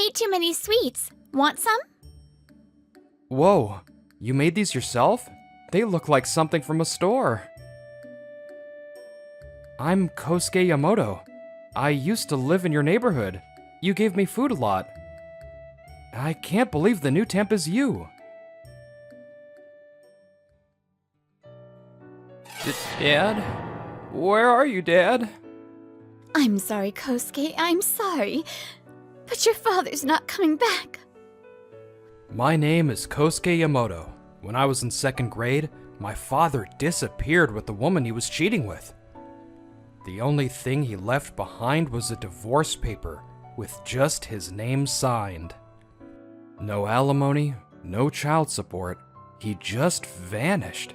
made too many sweets. Want some? Whoa, you made these yourself? They look like something from a store. I'm Kosuke Yamoto. I used to live in your neighborhood. You gave me food a lot. I can't believe the new temp is you. Dad? Where are you, Dad? I'm sorry, Kosuke, I'm sorry. But your father's not coming back. My name is Kosuke Yamoto. When I was in 2nd grade, my father disappeared with the woman he was cheating with. The only thing he left behind was a divorce paper with just his name signed. No alimony, no child support. He just vanished.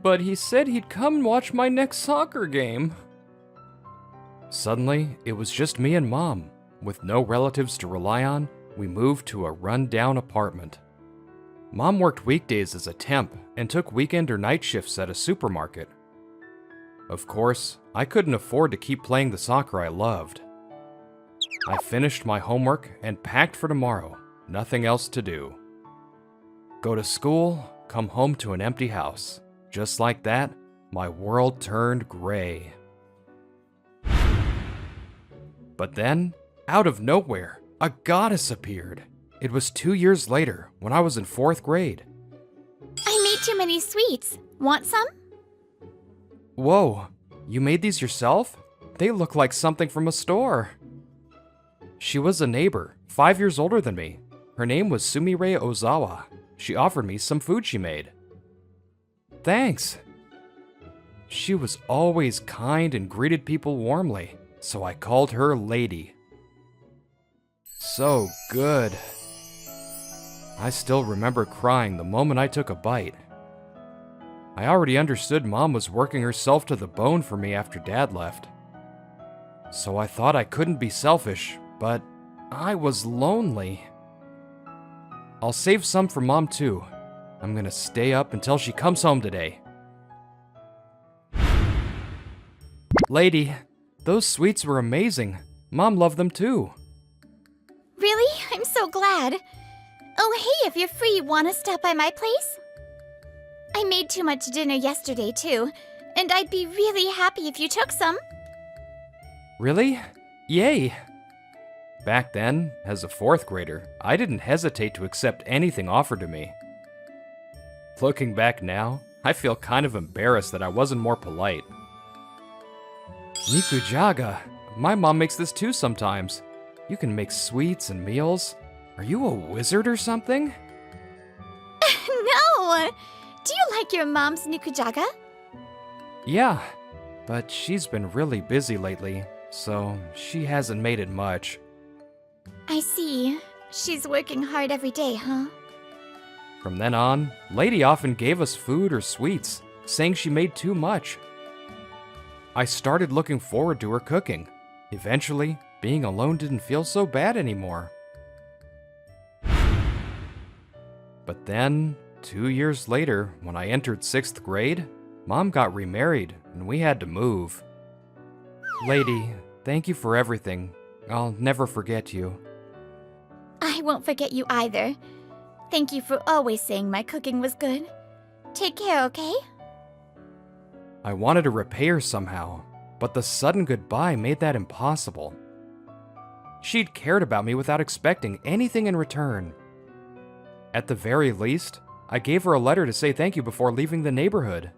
But he said he'd come watch my next soccer game. Suddenly, it was just me and Mom. With no relatives to rely on, we moved to a run-down apartment. Mom worked weekdays as a temp and took weekend or night shifts at a supermarket. Of course, I couldn't afford to keep playing the soccer I loved. I finished my homework and packed for tomorrow. Nothing else to do. Go to school, come home to an empty house. Just like that, my world turned gray. But then, out of nowhere, a goddess appeared. It was 2 years later, when I was in 4th grade. I made too many sweets. Want some? Whoa, you made these yourself? They look like something from a store. She was a neighbor, 5 years older than me. Her name was Sumire Ozawa. She offered me some food she made. Thanks. She was always kind and greeted people warmly, so I called her Lady. So good. I still remember crying the moment I took a bite. I already understood Mom was working herself to the bone for me after Dad left. So I thought I couldn't be selfish, but I was lonely. I'll save some for Mom too. I'm gonna stay up until she comes home today. Lady, those sweets were amazing. Mom loved them too. Really? I'm so glad. Oh, hey, if you're free, wanna stop by my place? I made too much dinner yesterday, too, and I'd be really happy if you took some. Really? Yay! Back then, as a 4th grader, I didn't hesitate to accept anything offered to me. Looking back now, I feel kind of embarrassed that I wasn't more polite. Nikujaga, my mom makes this too sometimes. You can make sweets and meals. Are you a wizard or something? No! Do you like your mom's nikujaga? Yeah, but she's been really busy lately, so she hasn't made it much. I see. She's working hard every day, huh? From then on, Lady often gave us food or sweets, saying she made too much. I started looking forward to her cooking. Eventually, being alone didn't feel so bad anymore. But then, 2 years later, when I entered 6th grade, Mom got remarried and we had to move. Lady, thank you for everything. I'll never forget you. I won't forget you either. Thank you for always saying my cooking was good. Take care, okay? I wanted to repay her somehow, but the sudden goodbye made that impossible. She'd cared about me without expecting anything in return. At the very least, I gave her a letter to say thank you before leaving the neighborhood.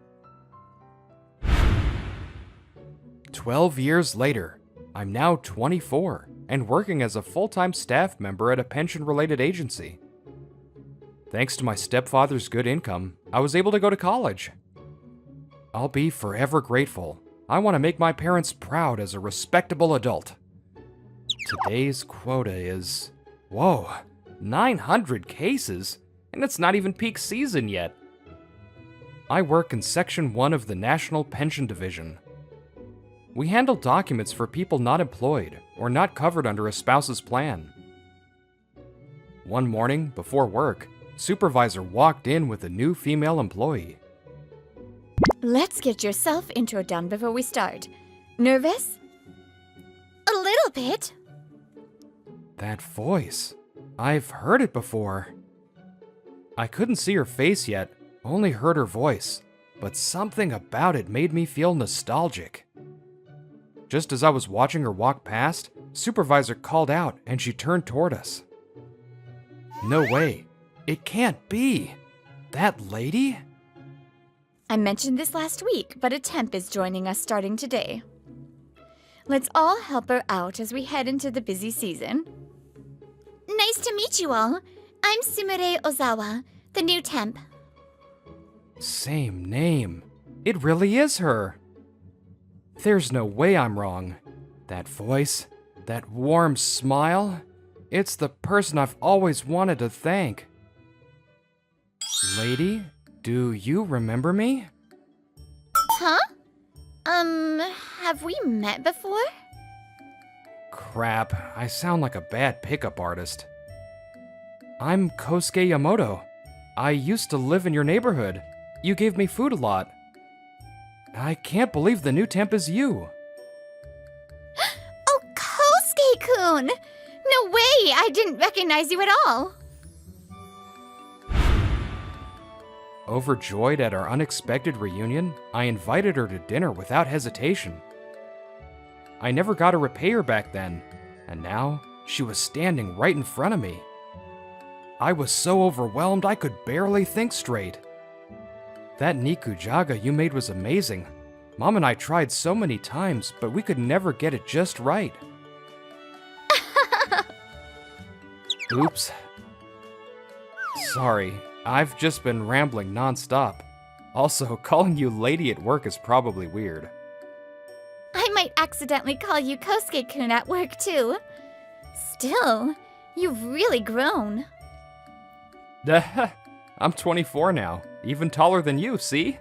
12 years later, I'm now 24 and working as a full-time staff member at a pension-related agency. Thanks to my stepfather's good income, I was able to go to college. I'll be forever grateful. I want to make my parents proud as a respectable adult. Today's quota is... whoa, 900 cases? And it's not even peak season yet. I work in Section 1 of the National Pension Division. We handle documents for people not employed or not covered under a spouse's plan. One morning, before work, supervisor walked in with a new female employee. Let's get your self-intro done before we start. Nervous? A little bit. That voice. I've heard it before. I couldn't see her face yet, only heard her voice, but something about it made me feel nostalgic. Just as I was watching her walk past, Supervisor called out and she turned toward us. No way. It can't be. That lady? I mentioned this last week, but a temp is joining us starting today. Let's all help her out as we head into the busy season. Nice to meet you all. I'm Sumire Ozawa, the new temp. Same name. It really is her. There's no way I'm wrong. That voice, that warm smile, it's the person I've always wanted to thank. Lady, do you remember me? Huh? Have we met before? Crap, I sound like a bad pickup artist. I'm Kosuke Yamoto. I used to live in your neighborhood. You gave me food a lot. I can't believe the new temp is you. Oh, Kosuke-kun! No way! I didn't recognize you at all! Overjoyed at our unexpected reunion, I invited her to dinner without hesitation. I never got to repay her back then, and now she was standing right in front of me. I was so overwhelmed I could barely think straight. That nikujaga you made was amazing. Mom and I tried so many times, but we could never get it just right. Oops. Sorry, I've just been rambling nonstop. Also, calling you lady at work is probably weird. I might accidentally call you Kosuke-kun at work, too. Still, you've really grown. I'm 24 now, even taller than you, see?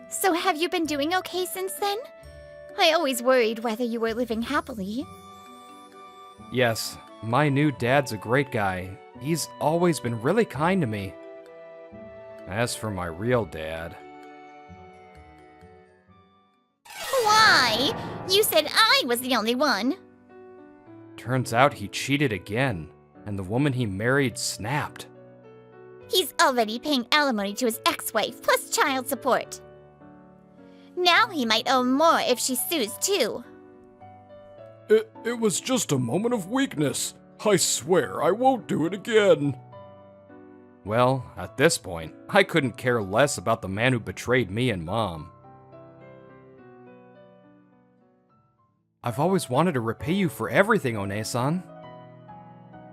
So have you been doing okay since then? I always worried whether you were living happily. Yes, my new dad's a great guy. He's always been really kind to me. As for my real dad... Why? You said I was the only one. Turns out he cheated again, and the woman he married snapped. He's already paying alimony to his ex-wife, plus child support. Now he might owe more if she sues, too. It was just a moment of weakness. I swear I won't do it again. Well, at this point, I couldn't care less about the man who betrayed me and Mom. I've always wanted to repay you for everything, One-san.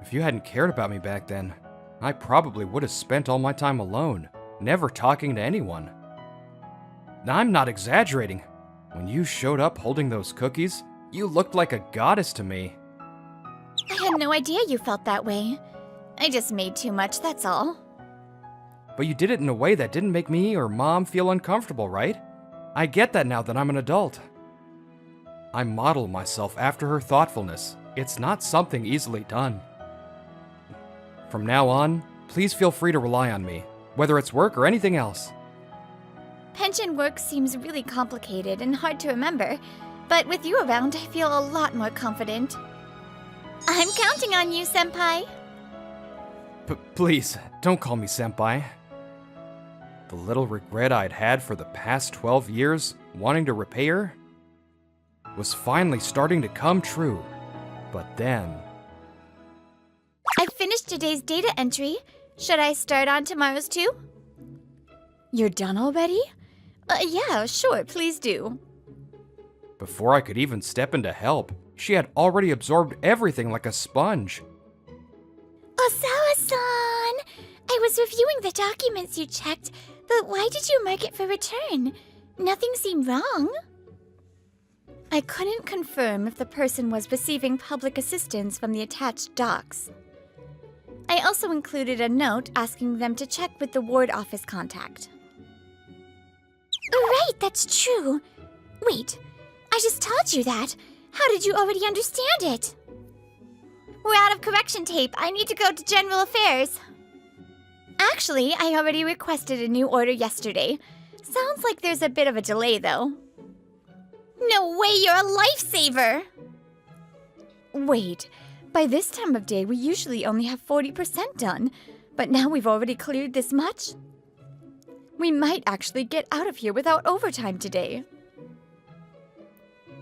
If you hadn't cared about me back then, I probably would have spent all my time alone, never talking to anyone. Now, I'm not exaggerating. When you showed up holding those cookies, you looked like a goddess to me. I had no idea you felt that way. I just made too much, that's all. But you did it in a way that didn't make me or Mom feel uncomfortable, right? I get that now that I'm an adult. I model myself after her thoughtfulness. It's not something easily done. From now on, please feel free to rely on me, whether it's work or anything else. Pension work seems really complicated and hard to remember, but with you around, I feel a lot more confident. I'm counting on you, Senpai. Please, don't call me Senpai. The little regret I'd had for the past 12 years, wanting to repay her, was finally starting to come true. But then... I finished today's data entry. Should I start on tomorrow's too? You're done already? Yeah, sure, please do. Before I could even step in to help, she had already absorbed everything like a sponge. Osawa-san! I was reviewing the documents you checked, but why did you mark it for return? Nothing seemed wrong. I couldn't confirm if the person was receiving public assistance from the attached docs. I also included a note asking them to check with the ward office contact. Right, that's true. Wait, I just told you that. How did you already understand it? We're out of correction tape. I need to go to General Affairs. Actually, I already requested a new order yesterday. Sounds like there's a bit of a delay, though. No way, you're a lifesaver! Wait, By this time of day, we usually only have 40% done, but now we've already cleared this much. We might actually get out of here without overtime today.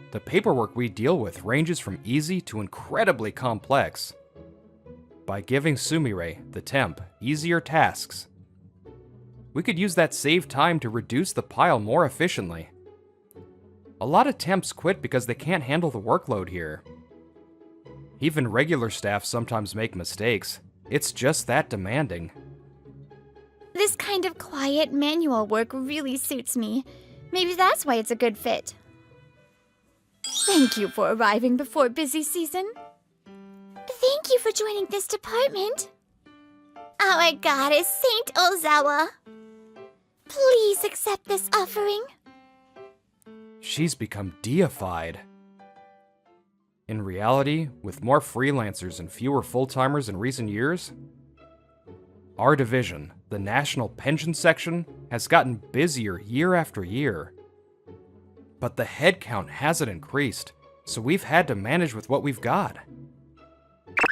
The paperwork we deal with ranges from easy to incredibly complex. By giving Sumire, the temp, easier tasks, we could use that saved time to reduce the pile more efficiently. A lot of temps quit because they can't handle the workload here. Even regular staff sometimes make mistakes. It's just that demanding. This kind of quiet manual work really suits me. Maybe that's why it's a good fit. Thank you for arriving before busy season. Thank you for joining this department. Our goddess, Saint Ozawa. Please accept this offering. She's become deified. In reality, with more freelancers and fewer full-timers in recent years, our division, the National Pension Section, has gotten busier year after year. But the headcount hasn't increased, so we've had to manage with what we've got.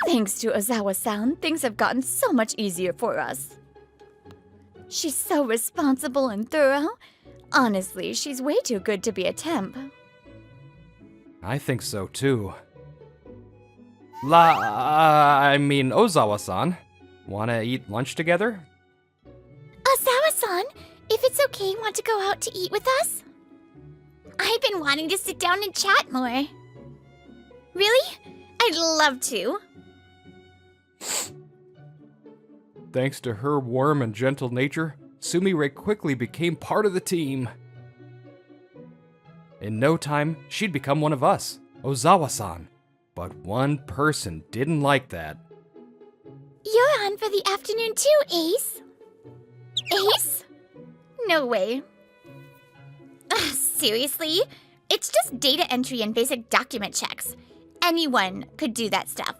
Thanks to Ozawa-san, things have gotten so much easier for us. She's so responsible and thorough. Honestly, she's way too good to be a temp. I think so too. Ozawa-san. Wanna eat lunch together? Ozawa-san, if it's okay, want to go out to eat with us? I've been wanting to sit down and chat more. Really? I'd love to. Thanks to her warm and gentle nature, Sumire quickly became part of the team. In no time, she'd become one of us, Ozawa-san. But one person didn't like that. You're on for the afternoon too, Ace. Ace? No way. Ugh, seriously? It's just data entry and basic document checks. Anyone could do that stuff.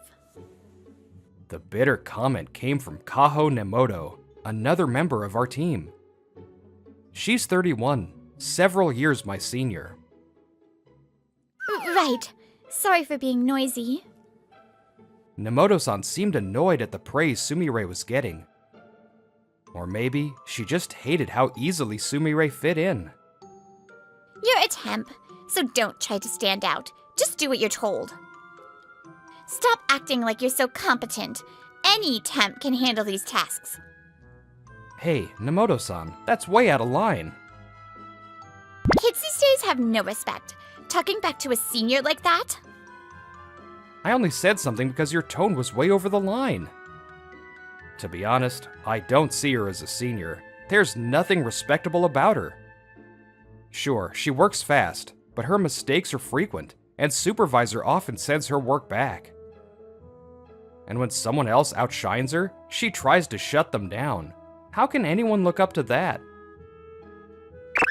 The bitter comment came from Kaho Nemoto, another member of our team. She's 31, several years my senior. Right. Sorry for being noisy. Nemoto-san seemed annoyed at the praise Sumire was getting. Or maybe she just hated how easily Sumire fit in. You're a temp, so don't try to stand out. Just do what you're told. Stop acting like you're so competent. Any temp can handle these tasks. Hey, Nemoto-san, that's way out of line. Kids these days have no respect. Talking back to a senior like that? I only said something because your tone was way over the line. To be honest, I don't see her as a senior. There's nothing respectable about her. Sure, she works fast, but her mistakes are frequent, and supervisor often sends her work back. And when someone else outshines her, she tries to shut them down. How can anyone look up to that?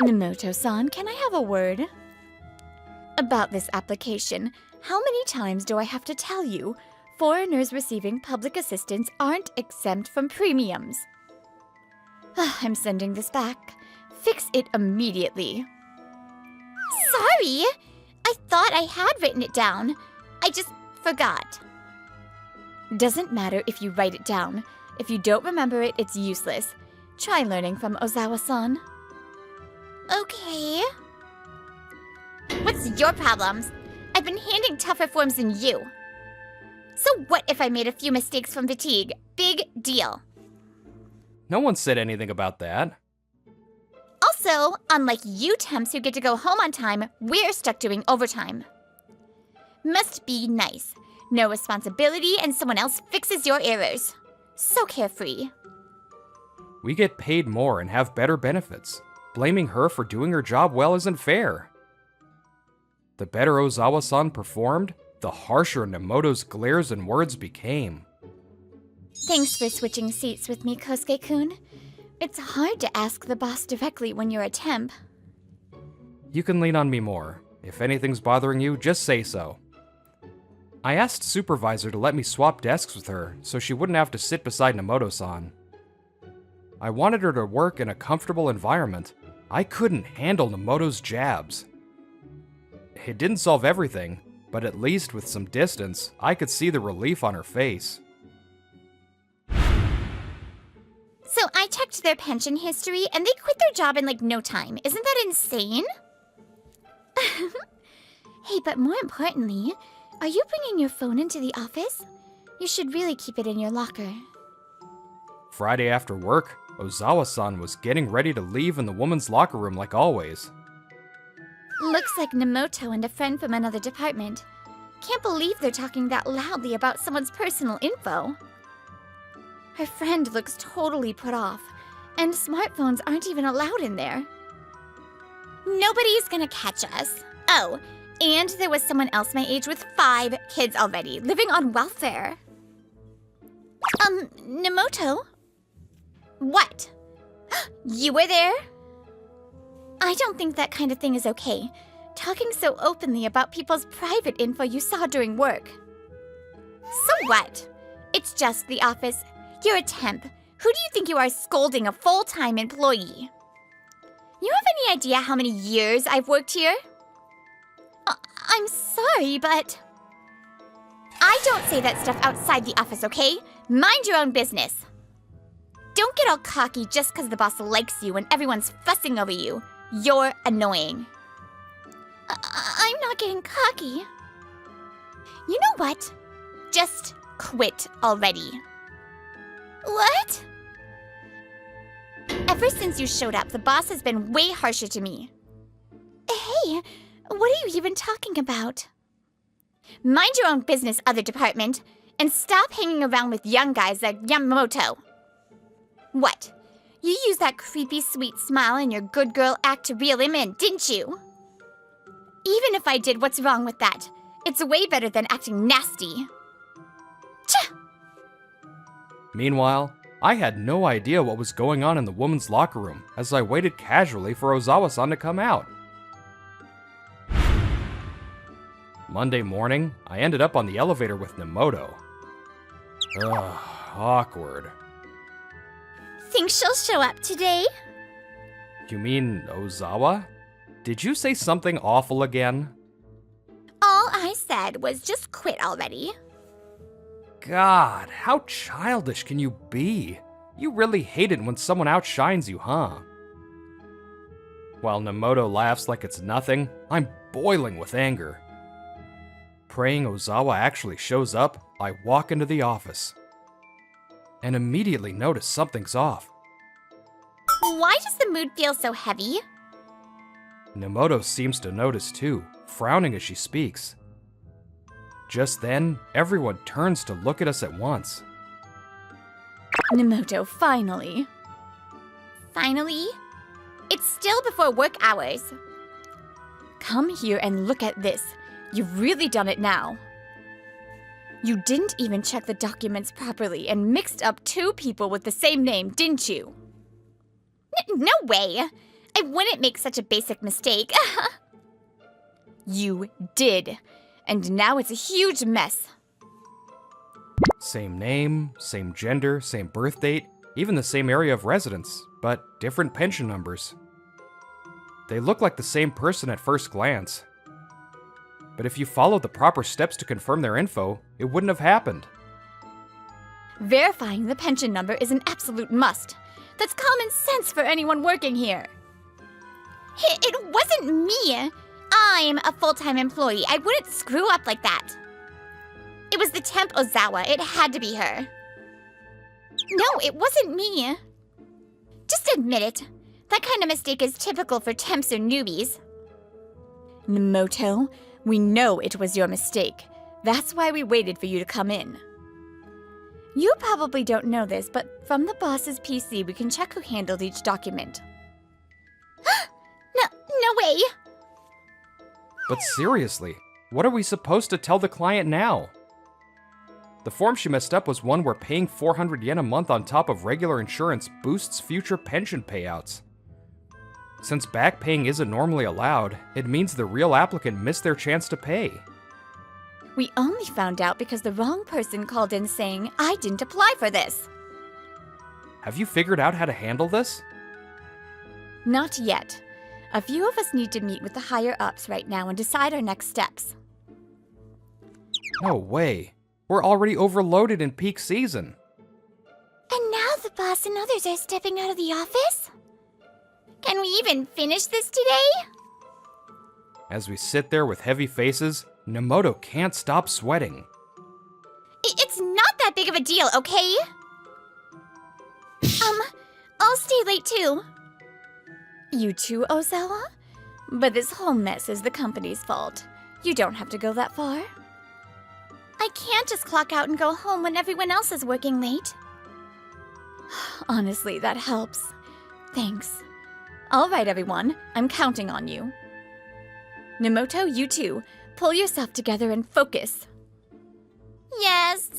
Nemoto-san, can I have a word? About this application, how many times do I have to tell you? Foreigners receiving public assistance aren't exempt from premiums. I'm sending this back. Fix it immediately. Sorry! I thought I had written it down. I just forgot. Doesn't matter if you write it down. If you don't remember it, it's useless. Try learning from Ozawa-san. Okay. What's your problems? I've been handing tougher forms than you. So what if I made a few mistakes from fatigue? Big deal. No one said anything about that. Also, unlike you temps who get to go home on time, we're stuck doing overtime. Must be nice. No responsibility and someone else fixes your errors. So carefree. We get paid more and have better benefits. Blaming her for doing her job well isn't fair. The better Ozawa-san performed, the harsher Nemoto's glares and words became. Thanks for switching seats with me, Kosuke-kun. It's hard to ask the boss directly when you're a temp. You can lean on me more. If anything's bothering you, just say so. I asked Supervisor to let me swap desks with her so she wouldn't have to sit beside Nemoto-san. I wanted her to work in a comfortable environment. I couldn't handle Nemoto's jabs. It didn't solve everything, but at least with some distance, I could see the relief on her face. So I checked their pension history, and they quit their job in like no time. Isn't that insane? Hey, but more importantly, are you bringing your phone into the office? You should really keep it in your locker. Friday after work, Ozawa-san was getting ready to leave in the woman's locker room like always. Looks like Nemoto and a friend from another department. Can't believe they're talking that loudly about someone's personal info. Her friend looks totally put off, and smartphones aren't even allowed in there. Nobody's gonna catch us. Oh, and there was someone else my age with 5 kids already, living on welfare. Nemoto? What? You were there? I don't think that kind of thing is okay. Talking so openly about people's private info you saw during work. So what? It's just the office. You're a temp. Who do you think you are scolding a full-time employee? You have any idea how many years I've worked here? I'm sorry, but... I don't say that stuff outside the office, okay? Mind your own business. Don't get all cocky just because the boss likes you and everyone's fussing over you. You're annoying. I'm not getting cocky. You know what? Just quit already. What? Ever since you showed up, the boss has been way harsher to me. Hey, what are you even talking about? Mind your own business, other department, and stop hanging around with young guys like Yamamoto. What? You used that creepy sweet smile and your good girl act to reel him in, didn't you? Even if I did, what's wrong with that? It's way better than acting nasty. Tch! Meanwhile, I had no idea what was going on in the woman's locker room as I waited casually for Ozawa-san to come out. Monday morning, I ended up on the elevator with Nemoto. Ugh, awkward. Think she'll show up today? You mean Ozawa? Did you say something awful again? All I said was just quit already. God, how childish can you be? You really hate it when someone outshines you, huh? While Nemoto laughs like it's nothing, I'm boiling with anger. Praying Ozawa actually shows up, I walk into the office and immediately notice something's off. Why does the mood feel so heavy? Nemoto seems to notice too, frowning as she speaks. Just then, everyone turns to look at us at once. Nemoto, finally. Finally? It's still before work hours. Come here and look at this. You've really done it now. You didn't even check the documents properly and mixed up 2 people with the same name, didn't you? No way! I wouldn't make such a basic mistake. You did. And now it's a huge mess. Same name, same gender, same birth date, even the same area of residence, but different pension numbers. They look like the same person at first glance. But if you followed the proper steps to confirm their info, it wouldn't have happened. Verifying the pension number is an absolute must. That's common sense for anyone working here. It wasn't me. I'm a full-time employee. I wouldn't screw up like that. It was the temp Ozawa. It had to be her. No, it wasn't me. Just admit it. That kind of mistake is typical for temps or newbies. Nemoto, we know it was your mistake. That's why we waited for you to come in. You probably don't know this, but from the boss's PC, we can check who handled each document. No way! But seriously, what are we supposed to tell the client now? The form she messed up was one where paying 400 yen a month on top of regular insurance boosts future pension payouts. Since back paying isn't normally allowed, it means the real applicant missed their chance to pay. We only found out because the wrong person called in saying, I didn't apply for this. Have you figured out how to handle this? Not yet. A few of us need to meet with the higher-ups right now and decide our next steps. No way. We're already overloaded in peak season. And now the boss and others are stepping out of the office? Can we even finish this today? As we sit there with heavy faces, Nemoto can't stop sweating. It's not that big of a deal, okay? I'll stay late too. You too, Ozawa? But this whole mess is the company's fault. You don't have to go that far. I can't just clock out and go home when everyone else is working late. Honestly, that helps. Thanks. All right, everyone. I'm counting on you. Nemoto, you too. Pull yourself together and focus. Yes.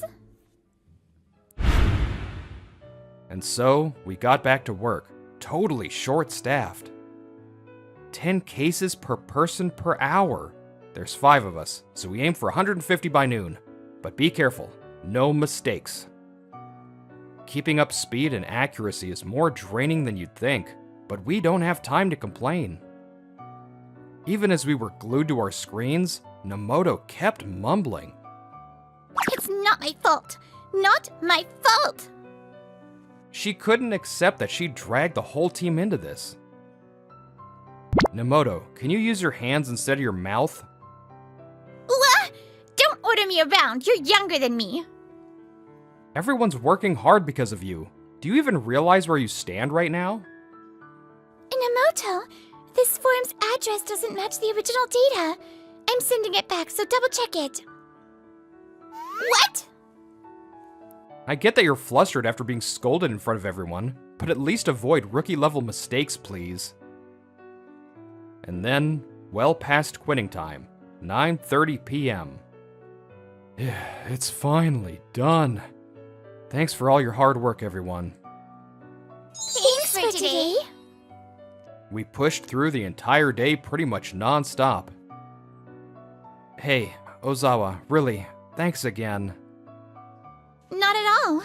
And so, we got back to work, totally short-staffed. 10 cases per person per hour. There's 5 of us, so we aim for 150 by noon. But be careful, no mistakes. Keeping up speed and accuracy is more draining than you'd think, but we don't have time to complain. Even as we were glued to our screens, Nemoto kept mumbling. It's not my fault. Not my fault. She couldn't accept that she dragged the whole team into this. Nemoto, can you use your hands instead of your mouth? Don't order me around. You're younger than me. Everyone's working hard because of you. Do you even realize where you stand right now? Nemoto, this form's address doesn't match the original data. I'm sending it back, so double check it. What? I get that you're flustered after being scolded in front of everyone, but at least avoid rookie-level mistakes, please. And then, well past quitting time, 9:30 p.m. It's finally done. Thanks for all your hard work, everyone. Thanks for today. We pushed through the entire day pretty much non-stop. Hey, Ozawa, really, thanks again. Not at all,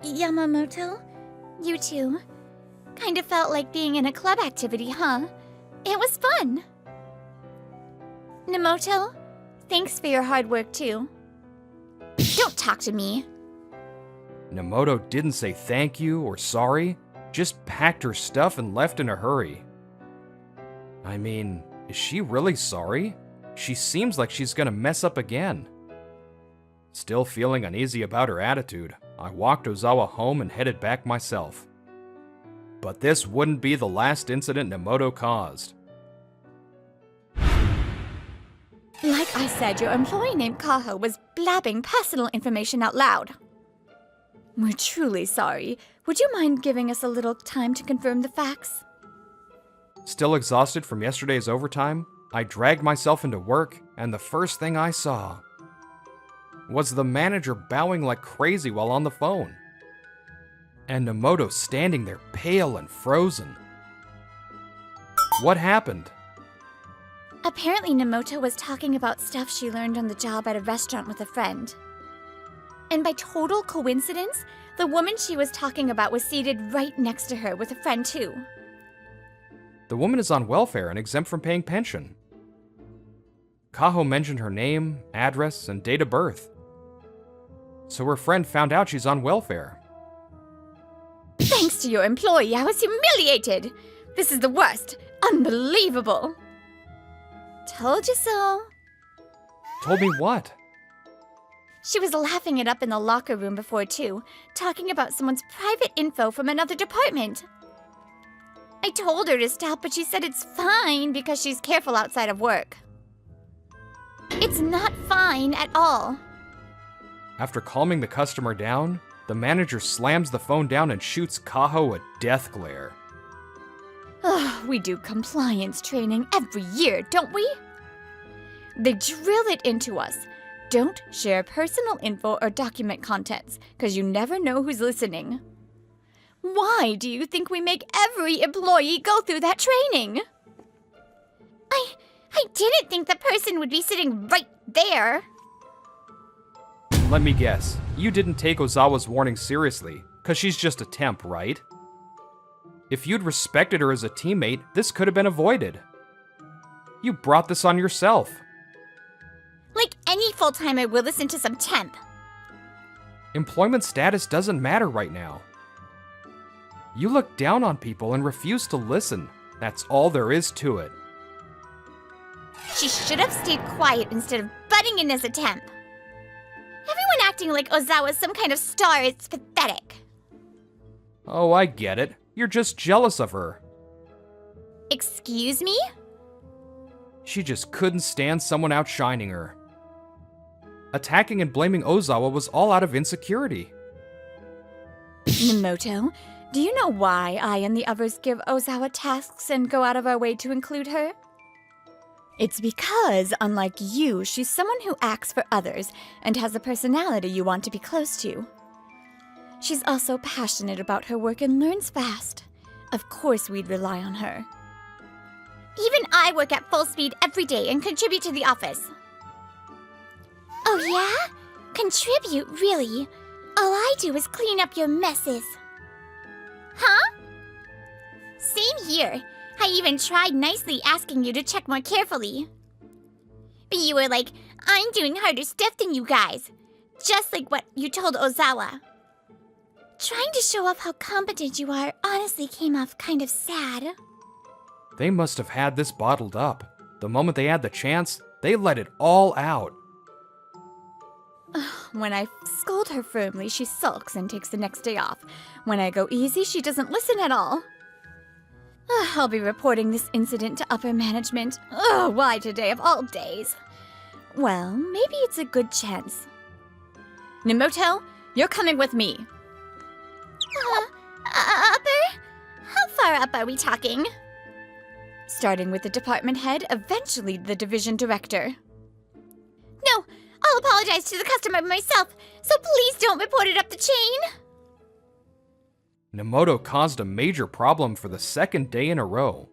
Yamamoto. You too. Kind of felt like being in a club activity, huh? It was fun. Nemoto, thanks for your hard work too. Don't talk to me. Nemoto didn't say thank you or sorry, just packed her stuff and left in a hurry. I mean, is she really sorry? She seems like she's gonna mess up again. Still feeling uneasy about her attitude, I walked Ozawa home and headed back myself. But this wouldn't be the last incident Nemoto caused. Like I said, your employee named Kaho was blabbing personal information out loud. We're truly sorry. Would you mind giving us a little time to confirm the facts? Still exhausted from yesterday's overtime, I dragged myself into work, and the first thing I saw was the manager bowing like crazy while on the phone, and Nemoto standing there pale and frozen. What happened? Apparently Nemoto was talking about stuff she learned on the job at a restaurant with a friend. And by total coincidence, the woman she was talking about was seated right next to her with a friend too. The woman is on welfare and exempt from paying pension. Kaho mentioned her name, address, and date of birth. So her friend found out she's on welfare. Thanks to your employee, I was humiliated. This is the worst. Unbelievable. Told you so. Told me what? She was laughing it up in the locker room before too, talking about someone's private info from another department. I told her to stop, but she said it's fine because she's careful outside of work. It's not fine at all. After calming the customer down, the manager slams the phone down and shoots Kaho a death glare. We do compliance training every year, don't we? They drill it into us. Don't share personal info or document contents, because you never know who's listening. Why do you think we make every employee go through that training? I didn't think the person would be sitting right there. Let me guess, you didn't take Ozawa's warning seriously, because she's just a temp, right? If you'd respected her as a teammate, this could have been avoided. You brought this on yourself. Like any full-timer will listen to some temp. Employment status doesn't matter right now. You look down on people and refuse to listen. That's all there is to it. She should have stayed quiet instead of butting in as a temp. Everyone acting like Ozawa's some kind of star is pathetic. Oh, I get it. You're just jealous of her. Excuse me? She just couldn't stand someone outshining her. Attacking and blaming Ozawa was all out of insecurity. Nemoto, do you know why I and the others give Ozawa tasks and go out of our way to include her? It's because, unlike you, she's someone who acts for others and has a personality you want to be close to. She's also passionate about her work and learns fast. Of course we'd rely on her. Even I work at full speed every day and contribute to the office. Oh yeah? Contribute, really? All I do is clean up your messes. Huh? Same here. I even tried nicely asking you to check more carefully. But you were like, I'm doing harder stuff than you guys. Just like what you told Ozawa. Trying to show off how competent you are honestly came off kind of sad. They must have had this bottled up. The moment they had the chance, they let it all out. When I scold her firmly, she sulks and takes the next day off. When I go easy, she doesn't listen at all. I'll be reporting this incident to upper management. Why today of all days? Well, maybe it's a good chance. Nemoto, you're coming with me. Upper? How far up are we talking? Starting with the department head, eventually the division director. No, I'll apologize to the customer myself, so please don't report it up the chain. Nemoto caused a major problem for the second day in a row.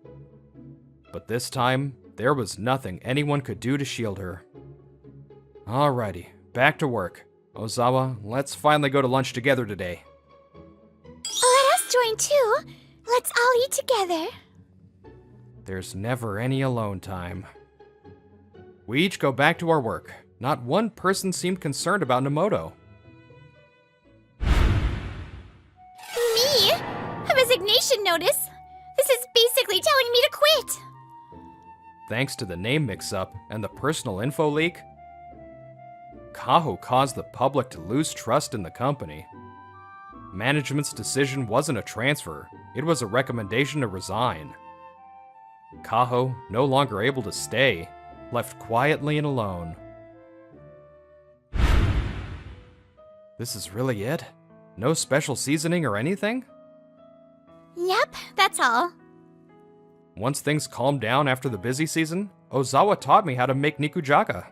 But this time, there was nothing anyone could do to shield her. Alrighty, back to work. Ozawa, let's finally go to lunch together today. Let us join too. Let's all eat together. There's never any alone time. We each go back to our work. Not one person seemed concerned about Nemoto. Me? A resignation notice? This is basically telling me to quit. Thanks to the name mix-up and the personal info leak, Kaho caused the public to lose trust in the company. Management's decision wasn't a transfer, it was a recommendation to resign. Kaho, no longer able to stay, left quietly and alone. This is really it? No special seasoning or anything? Yep, that's all. Once things calmed down after the busy season, Ozawa taught me how to make nikujaga.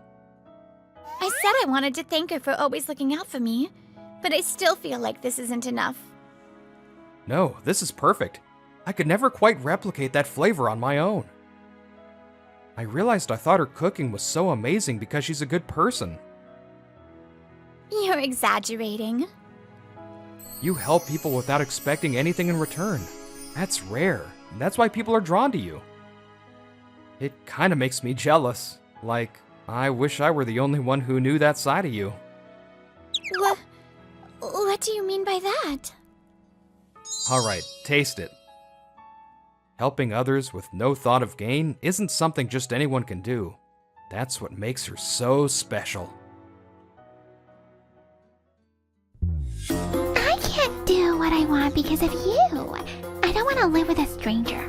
I said I wanted to thank her for always looking out for me, but I still feel like this isn't enough. No, this is perfect. I could never quite replicate that flavor on my own. I realized I thought her cooking was so amazing because she's a good person. You're exaggerating. You help people without expecting anything in return. That's rare. That's why people are drawn to you. It kinda makes me jealous. Like, I wish I were the only one who knew that side of you. What do you mean by that? Alright, taste it. Helping others with no thought of gain isn't something just anyone can do. That's what makes her so special. I can't do what I want because of you. I don't want to live with a stranger.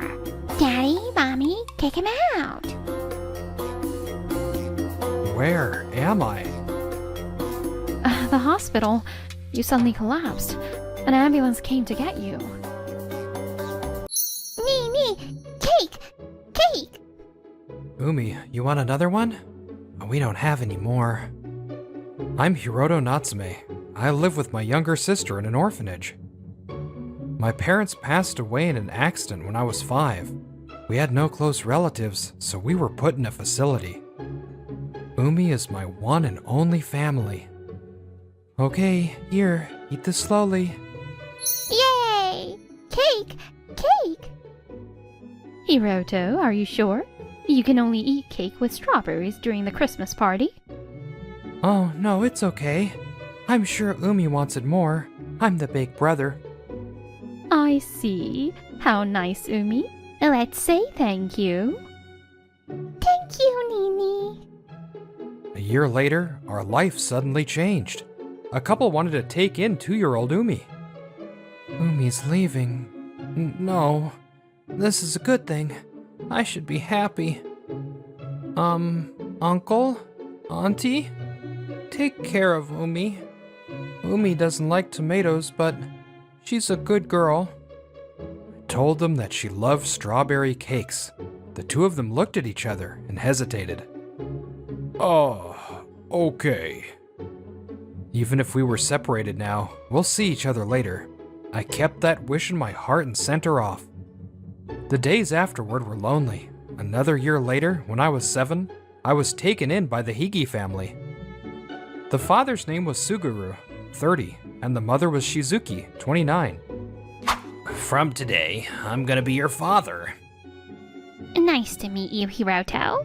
Daddy, Mommy, kick him out. Where am I? The hospital. You suddenly collapsed. An ambulance came to get you. Nee, cake, cake. Umi, you want another one? We don't have any more. I'm Hiroto Natsume. I live with my younger sister in an orphanage. My parents passed away in an accident when I was 5. We had no close relatives, so we were put in a facility. Umi is my one and only family. Okay, here, eat this slowly. Yay! Cake, cake. Hiroto, are you sure? You can only eat cake with strawberries during the Christmas party. Oh, no, it's okay. I'm sure Umi wants it more. I'm the big brother. I see. How nice, Umi. Let's say thank you. Thank you, Nini. A year later, our life suddenly changed. A couple wanted to take in 2-year-old Umi. Umi's leaving. No, this is a good thing. I should be happy. Uncle? Auntie? Take care of Umi. Umi doesn't like tomatoes, but she's a good girl. I told them that she loved strawberry cakes. The two of them looked at each other and hesitated. Oh, okay. Even if we were separated now, we'll see each other later. I kept that wish in my heart and sent her off. The days afterward were lonely. Another year later, when I was 7, I was taken in by the Higi family. The father's name was Suguru, 30, and the mother was Shizuki, 29. From today, I'm gonna be your father. Nice to meet you, Hiroto.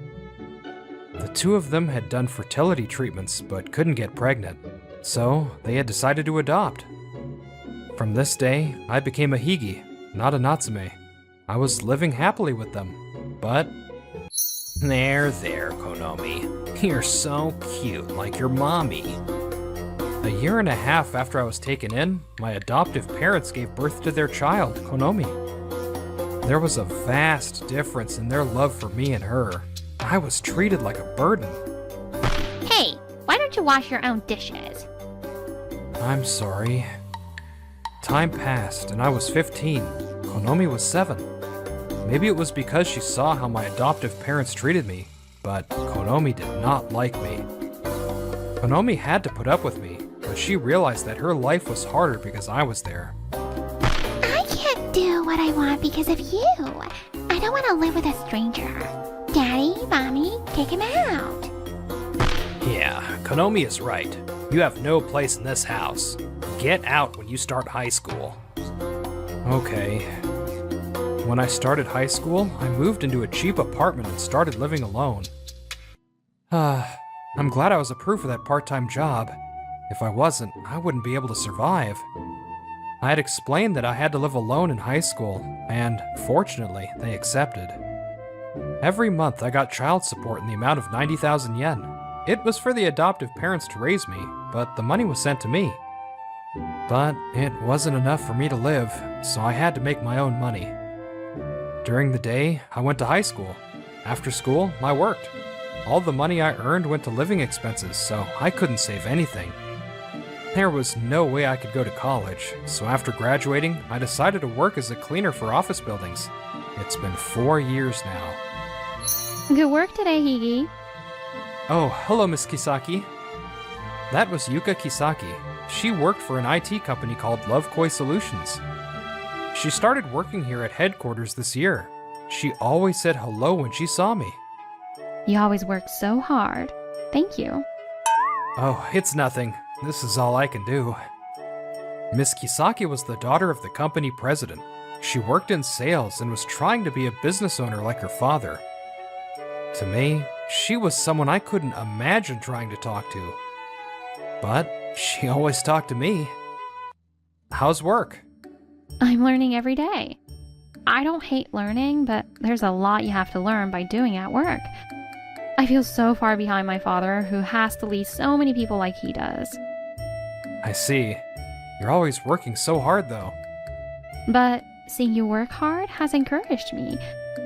The two of them had done fertility treatments but couldn't get pregnant, so they had decided to adopt. From this day, I became a Higi, not a Natsume. I was living happily with them, but... There, Konomi. You're so cute, like your mommy. A year and a half after I was taken in, my adoptive parents gave birth to their child, Konomi. There was a vast difference in their love for me and her. I was treated like a burden. Hey, why don't you wash your own dishes? I'm sorry. Time passed and I was 15. Konomi was 7. Maybe it was because she saw how my adoptive parents treated me, but Konomi did not like me. Konomi had to put up with me, but she realized that her life was harder because I was there. I can't do what I want because of you. I don't want to live with a stranger. Daddy, Mommy, kick him out. Yeah, Konomi is right. You have no place in this house. Get out when you start high school. Okay. When I started high school, I moved into a cheap apartment and started living alone. I'm glad I was approved for that part-time job. If I wasn't, I wouldn't be able to survive. I had explained that I had to live alone in high school, and fortunately, they accepted. Every month, I got child support in the amount of 90,000 yen. It was for the adoptive parents to raise me, but the money was sent to me. But it wasn't enough for me to live, so I had to make my own money. During the day, I went to high school. After school, I worked. All the money I earned went to living expenses, so I couldn't save anything. There was no way I could go to college, so after graduating, I decided to work as a cleaner for office buildings. It's been 4 years now. Good work today, Higi. Oh, hello, Miss Kisaki. That was Yuka Kisaki. She worked for an IT company called Lovekoi Solutions. She started working here at headquarters this year. She always said hello when she saw me. You always work so hard. Thank you. Oh, it's nothing. This is all I can do. Miss Kisaki was the daughter of the company president. She worked in sales and was trying to be a business owner like her father. To me, she was someone I couldn't imagine trying to talk to. But she always talked to me. How's work? I'm learning every day. I don't hate learning, but there's a lot you have to learn by doing at work. I feel so far behind my father, who has to lead so many people like he does. I see. You're always working so hard, though. But seeing you work hard has encouraged me.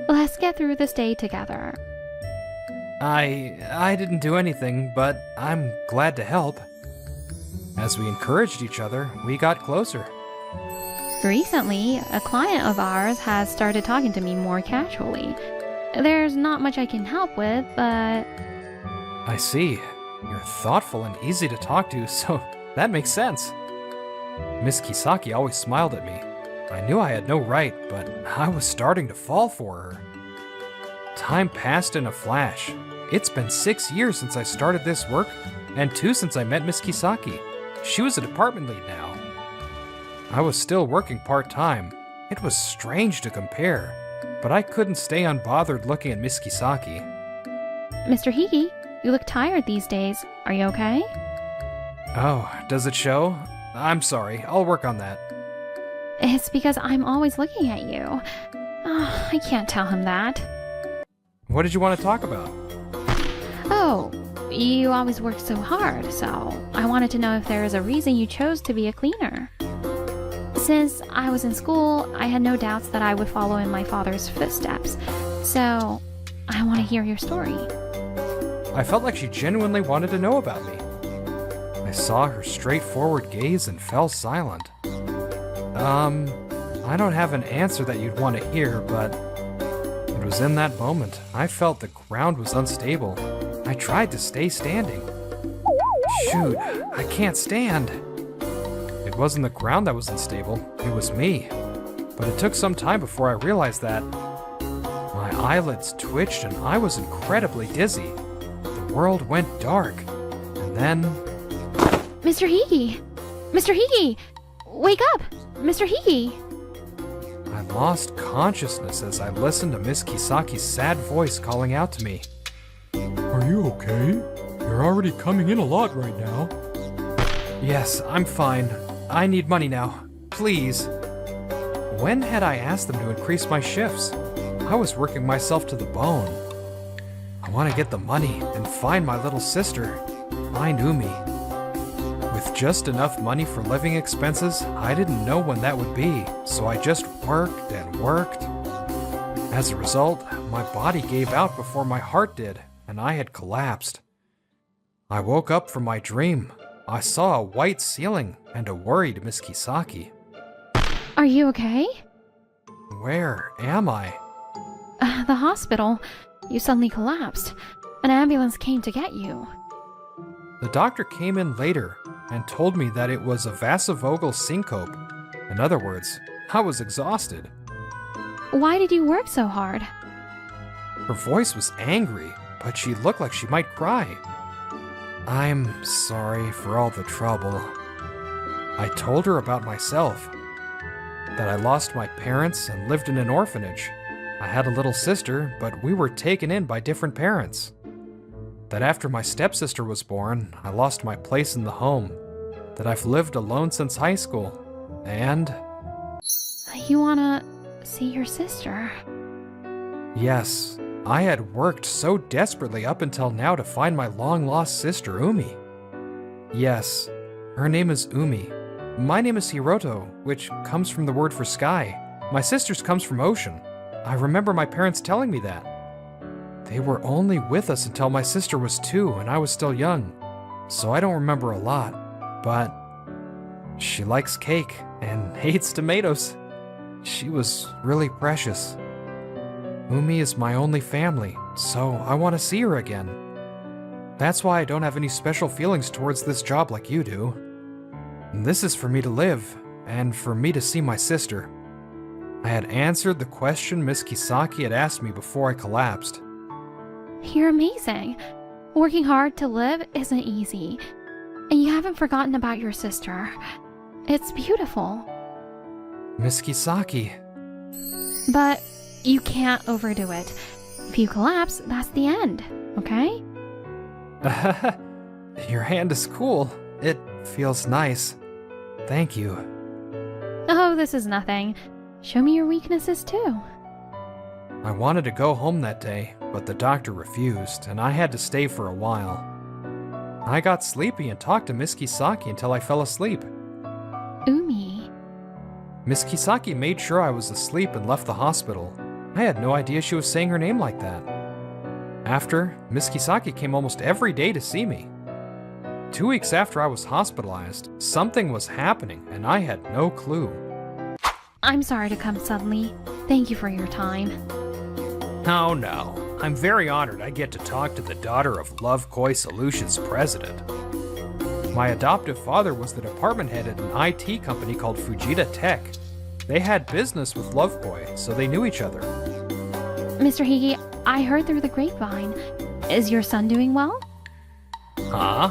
Let's get through this day together. I didn't do anything, but I'm glad to help. As we encouraged each other, we got closer. Recently, a client of ours has started talking to me more casually. There's not much I can help with, but... I see. You're thoughtful and easy to talk to, so that makes sense. Miss Kisaki always smiled at me. I knew I had no right, but I was starting to fall for her. Time passed in a flash. It's been 6 years since I started this work, and 2 since I met Miss Kisaki. She was a department lead now. I was still working part-time. It was strange to compare, but I couldn't stay unbothered looking at Miss Kisaki. Mr. Higi, You look tired these days. Are you okay? Oh, does it show? I'm sorry, I'll work on that. It's because I'm always looking at you. I can't tell him that. What did you want to talk about? Oh, you always work so hard, so I wanted to know if there is a reason you chose to be a cleaner. Since I was in school, I had no doubts that I would follow in my father's footsteps, so I want to hear your story. I felt like she genuinely wanted to know about me. I saw her straightforward gaze and fell silent. I don't have an answer that you'd want to hear, but it was in that moment I felt the ground was unstable. I tried to stay standing. Shoot, I can't stand. It wasn't the ground that was unstable, it was me. But it took some time before I realized that. My eyelids twitched and I was incredibly dizzy. The world went dark, and then... Mr. Higi! Mr. Higi! Wake up! Mr. Higi! I lost consciousness as I listened to Miss Kisaki's sad voice calling out to me. Are you okay? You're already coming in a lot right now. Yes, I'm fine. I need money now. Please. When had I asked them to increase my shifts? I was working myself to the bone. I want to get the money and find my little sister, find Umi. With just enough money for living expenses, I didn't know when that would be, so I just worked and worked. As a result, my body gave out before my heart did, and I had collapsed. I woke up from my dream. I saw a white ceiling and a worried Miss Kisaki. Are you okay? Where am I? The hospital. You suddenly collapsed. An ambulance came to get you. The doctor came in later and told me that it was a vasovagal syncope. In other words, I was exhausted. Why did you work so hard? Her voice was angry, but she looked like she might cry. I'm sorry for all the trouble. I told her about myself, that I lost my parents and lived in an orphanage. I had a little sister, but we were taken in by different parents. That after my stepsister was born, I lost my place in the home. That I've lived alone since high school. And... You wanna see your sister? yes, I had worked so desperately up until now to find my long-lost sister, Umi. Yes, her name is Umi. My name is Hiroto, which comes from the word for sky. My sister's comes from ocean. I remember my parents telling me that. They were only with us until my sister was 2 and I was still young, so I don't remember a lot, but she likes cake and hates tomatoes. She was really precious. Umi is my only family, so I want to see her again. That's why I don't have any special feelings towards this job like you do. This is for me to live, and for me to see my sister. I had answered the question Miss Kisaki had asked me before I collapsed. You're amazing. Working hard to live isn't easy. And you haven't forgotten about your sister. It's beautiful. Miss Kisaki. But you can't overdo it. If you collapse, that's the end, okay? Your hand is cool. It feels nice. Thank you. Oh, this is nothing. Show me your weaknesses too. I wanted to go home that day, but the doctor refused, and I had to stay for a while. I got sleepy and talked to Miss Kisaki until I fell asleep. Umi. Miss Kisaki made sure I was asleep and left the hospital. I had no idea she was saying her name like that. After, Miss Kisaki came almost every day to see me. 2 weeks after I was hospitalized, something was happening and I had no clue. I'm sorry to come suddenly. Thank you for your time. Oh no, I'm very honored I get to talk to the daughter of Love Koi Solutions president. My adoptive father was the department head at an IT company called Fujita Tech. They had business with Love Koi, so they knew each other. Mr. Higi, I heard through the grapevine. Is your son doing well? Huh?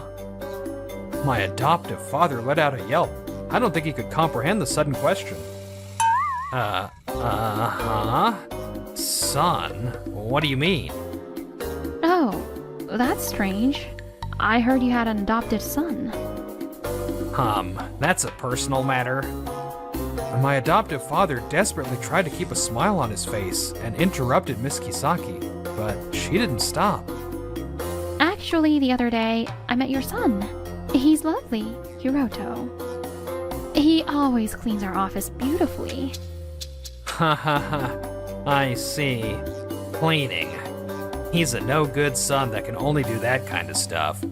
My adoptive father let out a yelp. I don't think he could comprehend the sudden question. Son? What do you mean? Oh, that's strange. I heard you had an adopted son. That's a personal matter. My adoptive father desperately tried to keep a smile on his face and interrupted Miss Kisaki, but she didn't stop. Actually, the other day, I met your son. He's lovely, Hiroto. He always cleans our office beautifully. Ha ha ha. I see. Cleaning. He's a no-good son that can only do that kind of stuff.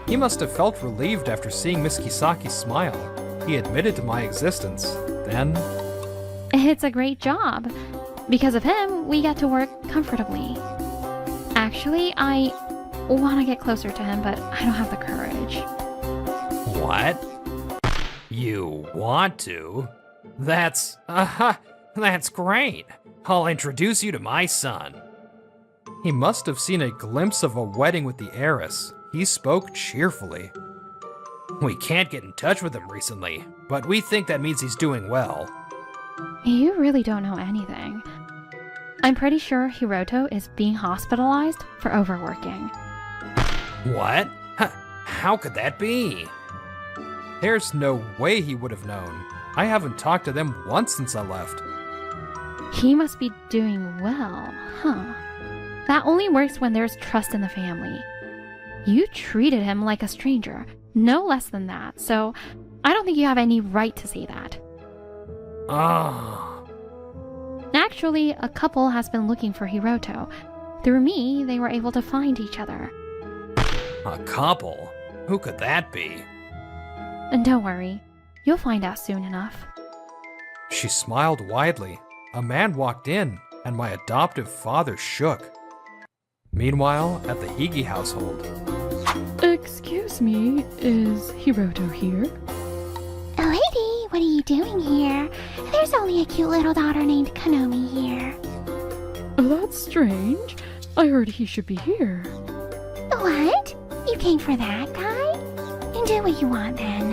He must have felt relieved after seeing Miss Kisaki smile. He admitted to my existence. Then... It's a great job. Because of him, we get to work comfortably. Actually, I want to get closer to him, but I don't have the courage. What? You want to? That's great. I'll introduce you to my son. He must have seen a glimpse of a wedding with the heiress. He spoke cheerfully. We can't get in touch with him recently, but we think that means he's doing well. You really don't know anything. I'm pretty sure Hiroto is being hospitalized for overworking. What? How could that be? There's no way he would have known. I haven't talked to them once since I left. He must be doing well, huh? That only works when there's trust in the family. You treated him like a stranger, no less than that, so I don't think you have any right to say that. Actually, a couple has been looking for Hiroto. Through me, they were able to find each other. A couple? Who could that be? And don't worry, you'll find out soon enough. She smiled widely. A man walked in, and my adoptive father shook. Meanwhile, at the Higi household... Excuse me, is Hiroto here? Lady, what are you doing here? There's only a cute little daughter named Konomi here. That's strange. I heard he should be here. What? You came for that guy? Do what you want then.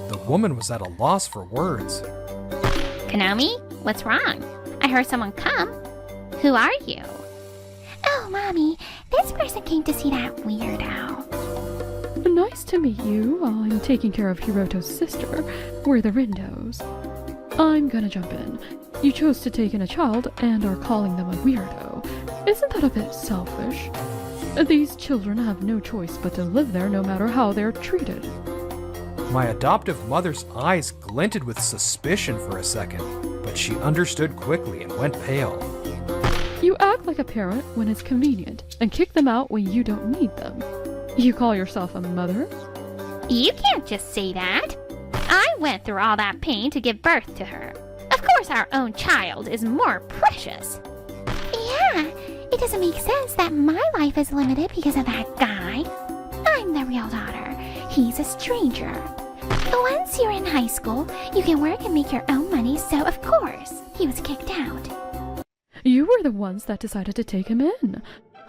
The woman was at a loss for words. Konomi, what's wrong? I heard someone come. Who are you? Oh, Mommy, this person came to see that weirdo. Nice to meet you. I'm taking care of Hiroto's sister. We're the Rindos. I'm gonna jump in. You chose to take in a child and are calling them a weirdo. Isn't that a bit selfish? These children have no choice but to live there no matter how they're treated. My adoptive mother's eyes glinted with suspicion for a second, but she understood quickly and went pale. You act like a parent when it's convenient and kick them out when you don't need them. You call yourself a mother? You can't just say that. I went through all that pain to give birth to her. Of course our own child is more precious. Yeah, it doesn't make sense that my life is limited because of that guy. I'm the real daughter. He's a stranger. Once you're in high school, you can work and make your own money, so of course, he was kicked out. You were the ones that decided to take him in.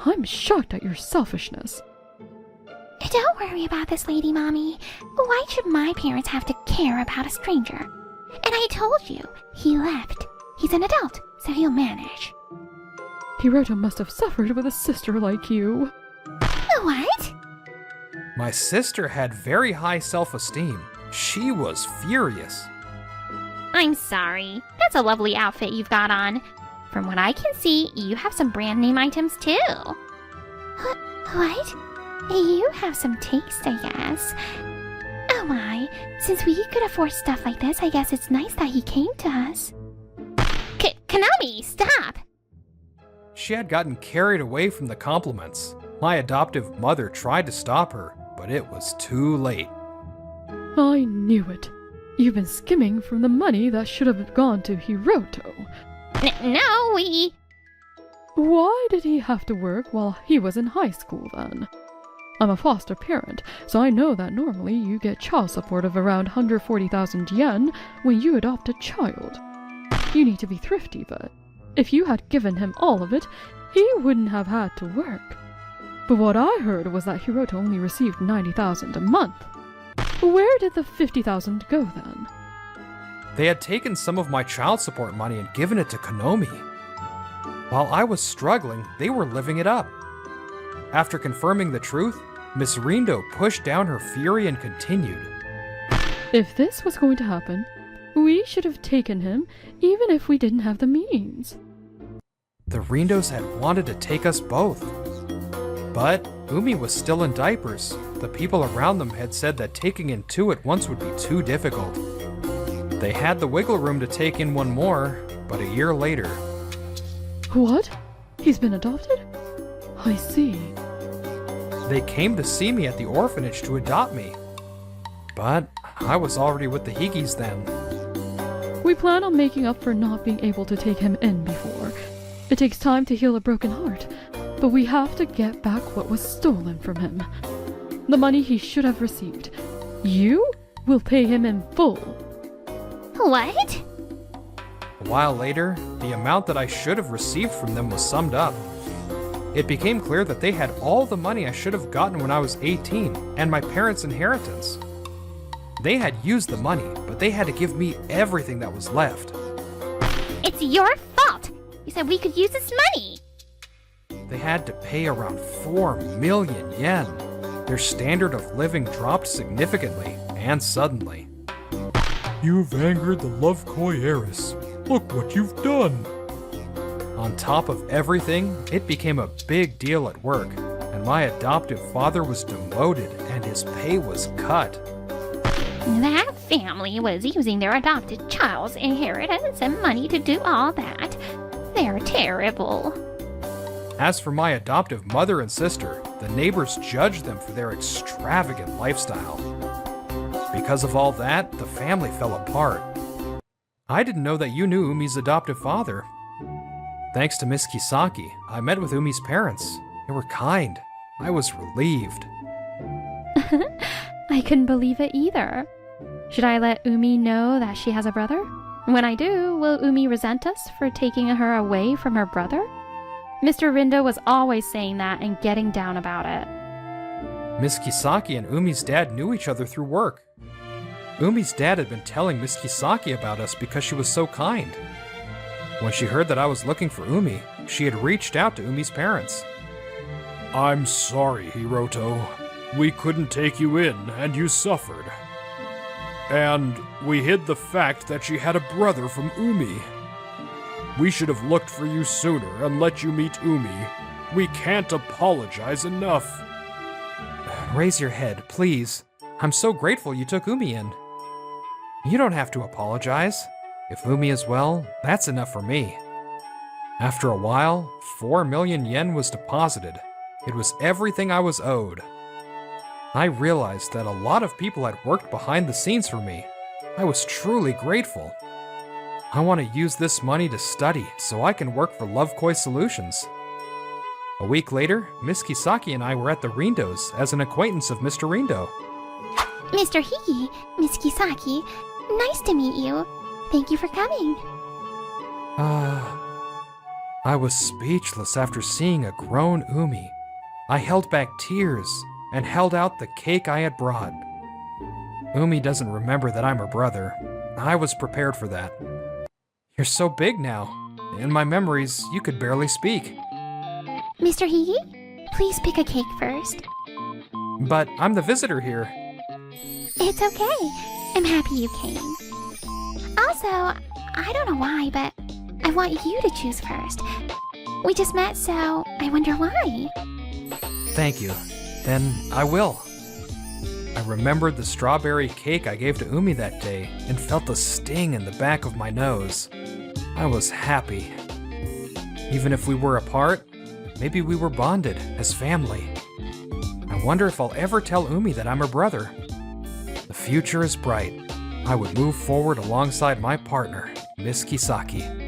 I'm shocked at your selfishness. Don't worry about this lady, Mommy. Why should my parents have to care about a stranger? And I told you, he left. He's an adult, so he'll manage. Hiroto must have suffered with a sister like you. What? My sister had very high self-esteem. She was furious. I'm sorry. That's a lovely outfit you've got on. From what I can see, you have some brand name items too. What? You have some taste, I guess. Oh my, since we could afford stuff like this, I guess it's nice that he came to us. Konomi, stop! She had gotten carried away from the compliments. My adoptive mother tried to stop her, but it was too late. I knew it. You've been skimming from the money that should have gone to Hiroto. No, we... Why did he have to work while he was in high school then? I'm a foster parent, so I know that normally you get child support of around 140,000 yen when you adopt a child. You need to be thrifty, but if you had given him all of it, he wouldn't have had to work. But what I heard was that Hiroto only received 90,000 a month. Where did the 50,000 go then? They had taken some of my child support money and given it to Konomi. While I was struggling, they were living it up. After confirming the truth, Miss Rindo pushed down her fury and continued. If this was going to happen, we should have taken him even if we didn't have the means. The Rindos had wanted to take us both. But Umi was still in diapers. The people around them had said that taking in two at once would be too difficult. They had the wiggle room to take in one more, but a year later. What? He's been adopted? I see. They came to see me at the orphanage to adopt me. But I was already with the Higis then. We plan on making up for not being able to take him in before. It takes time to heal a broken heart, but we have to get back what was stolen from him. The money he should have received. You will pay him in full. What? A while later, the amount that I should have received from them was summed up. It became clear that they had all the money I should have gotten when I was 18 and my parents' inheritance. They had used the money, but they had to give me everything that was left. It's your fault. You said we could use this money. They had to pay around 4 million yen. Their standard of living dropped significantly and suddenly. You've angered the Lovekoi heiress. Look what you've done. On top of everything, it became a big deal at work, and my adoptive father was demoted and his pay was cut. That family was using their adopted child's inheritance and money to do all that. They're terrible. As for my adoptive mother and sister, the neighbors judged them for their extravagant lifestyle. Because of all that, the family fell apart. I didn't know that you knew Umi's adoptive father. Thanks to Miss Kisaki, I met with Umi's parents. They were kind. I was relieved. I couldn't believe it either. Should I let Umi know that she has a brother? When I do, will Umi resent us for taking her away from her brother? Mr. Rindo was always saying that and getting down about it. Miss Kisaki and Umi's dad knew each other through work. Umi's dad had been telling Miss Kisaki about us because she was so kind. When she heard that I was looking for Umi, she had reached out to Umi's parents. I'm sorry, Hiroto. We couldn't take you in, and you suffered. And we hid the fact that she had a brother from Umi. We should have looked for you sooner and let you meet Umi. We can't apologize enough. Raise your head, please. I'm so grateful you took Umi in. You don't have to apologize. If Umi is well, that's enough for me. After a while, 4 million yen was deposited. It was everything I was owed. I realized that a lot of people had worked behind the scenes for me. I was truly grateful. I want to use this money to study so I can work for Lovekoi Solutions. A week later, Miss Kisaki and I were at the Rindos as an acquaintance of Mr. Rindo. Mr. Higi, Miss Kisaki, nice to meet you. Thank you for coming. I was speechless after seeing a grown Umi. I held back tears and held out the cake I had brought. Umi doesn't remember that I'm her brother. I was prepared for that. You're so big now. In my memories, you could barely speak. Mr. Higi, please pick a cake first. But I'm the visitor here. It's okay. I'm happy you came. Also, I don't know why, but I want you to choose first. We just met, so I wonder why. Thank you. Then I will. I remembered the strawberry cake I gave to Umi that day and felt the sting in the back of my nose. I was happy. Even if we were apart, maybe we were bonded as family. I wonder if I'll ever tell Umi that I'm her brother. The future is bright. I would move forward alongside my partner, Miss Kisaki.